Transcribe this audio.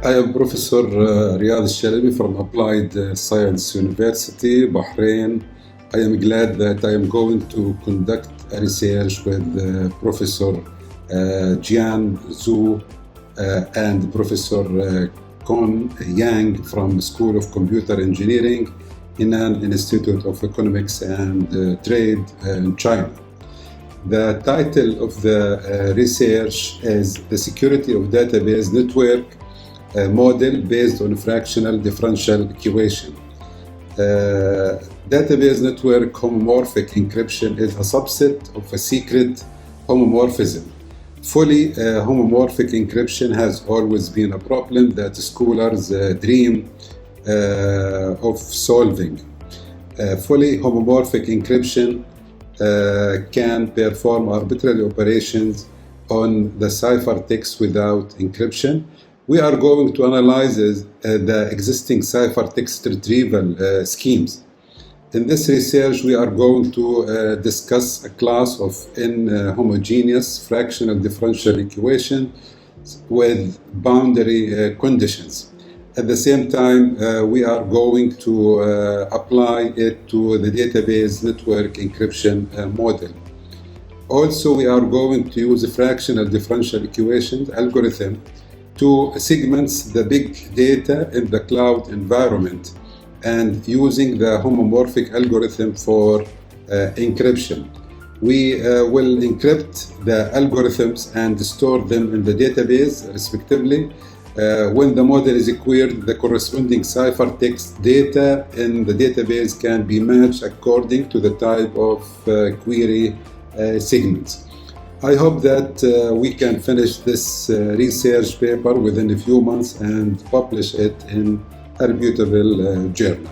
I am Professor RIYAD SHALABI from Applied Science University, Bahrain. I am glad that I am going to conduct a research with Professor Jian Zhu and Professor Kon Yang from School of Computer Engineering in an Institute of Economics and Trade in China. The title of the research is The Security of Database Network Model Based on Fractional Differential Equation. Database network homomorphic encryption is a subset of a secret homomorphism. Fully homomorphic encryption has always been a problem that scholars dream of solving. Fully homomorphic encryption can perform arbitrary operations on the ciphertext without encryption. We are going to analyze the existing ciphertext retrieval schemes. In this research, we are going to discuss a class of inhomogeneous fractional differential equations with boundary conditions. At the same time, we are going to apply it to the database network encryption model. Also, we are going to use a fractional differential equations algorithm to segment the big data in the cloud environment and using the homomorphic algorithm for encryption. We will encrypt the algorithms and store them in the database respectively. When the model is queried, the corresponding ciphertext data in the database can be matched according to the type of query segments. I hope that we can finish this research paper within a few months and publish it in a reputable journal.